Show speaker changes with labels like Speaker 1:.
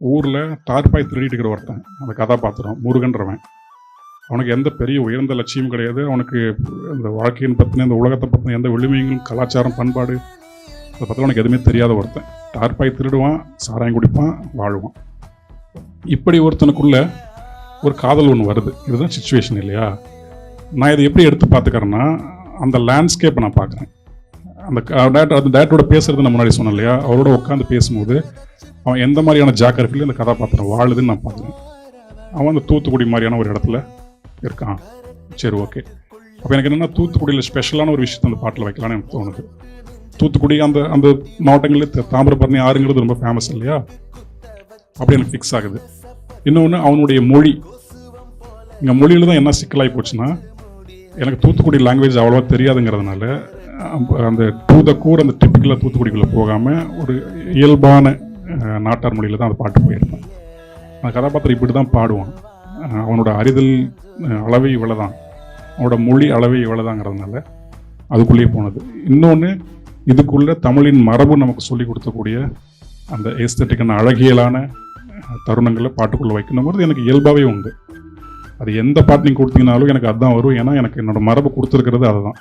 Speaker 1: ஊரில் தார்பாய் திருடிட்டு இருக்கிற ஒருத்தன், அந்த கதாபாத்திரம் முருகன்றவன். அவனுக்கு எந்த பெரிய உயர்ந்த லட்சியமும் கிடையாது. அவனுக்கு அந்த வாழ்க்கையின் பற்றின, இந்த உலகத்தை பற்றின எந்த விழுமைகளும், கலாச்சாரம், பண்பாடு அதை பற்றி அவனுக்கு எதுவுமே தெரியாத ஒருத்தன். தார்பாய் திருடுவான், சாராயம் குடிப்பான், வாழுவான். இப்படி ஒருத்தனுக்குள்ள ஒரு காதல் ஒன்று வருது. இதுதான் சிச்சுவேஷன் இல்லையா? நான் இதை எப்படி எடுத்து பார்த்துக்கிறேன்னா, அந்த லேண்ட்ஸ்கேப்பை நான் பார்க்குறேன். அந்த டேட்டோட பேசுறது நான் முன்னாடி சொன்னேன் இல்லையா? அவரோட உட்காந்து பேசும்போது அவன் எந்த மாதிரியான ஜாக்கிரஃபியில் இந்த கதாபாத்திரம் வாழுதுன்னு நான் பார்க்குறேன். அவன் அந்த தூத்துக்குடி மாதிரியான ஒரு இடத்துல இருக்கான். சரி, ஓகே. அப்போ எனக்கு என்னென்னா, தூத்துக்குடியில் ஸ்பெஷலான ஒரு விஷயத்தை அந்த பாட்டில் வைக்கலான்னு எனக்கு தோணுது. தூத்துக்குடி அந்த அந்த மாவட்டங்களில் தாமிரபரணி ஆறுங்கிறது ரொம்ப ஃபேமஸ் இல்லையா? அப்படி எனக்கு ஃபிக்ஸ் ஆகுது. இன்னொன்று, அவனுடைய மொழி. இங்கே மொழியில் தான் என்ன சிக்கலாகி போச்சுன்னா, எனக்கு தூத்துக்குடி லாங்குவேஜ் அவ்வளோவா தெரியாதுங்கிறதுனால அந்த டு த கோர், அந்த டிப்பிக்கலாக தூத்துக்குடிக்குள்ளே போகாமல் ஒரு இயல்பான நாட்டார் மொழியில் தான் அந்த பாட்டு போயிருந்தேன். அந்த கதாபாத்திரம் இப்படி தான் பாடுவான். அவனோட அறிதல் அளவை இவ்வளோ தான், அவனோட மொழி அளவை இவ்வளோ தாங்கிறதுனால அதுக்குள்ளேயே போனது. இன்னொன்று, இதுக்குள்ளே தமிழின் மரபு நமக்கு சொல்லி கொடுத்தக்கூடிய அந்த ஏஸ்தட்டிக்கான அழகியலான தருணங்களை பாட்டுக்குள்ளே வைக்கணுங்கிறது எனக்கு இயல்பாகவே உண்டு. அது எந்த பாட்டு நீங்கள் கொடுத்தீங்கனாலும் எனக்கு அதுதான் வரும். ஏன்னா எனக்கு என்னோடய மரபு கொடுத்துருக்கிறது அதுதான்.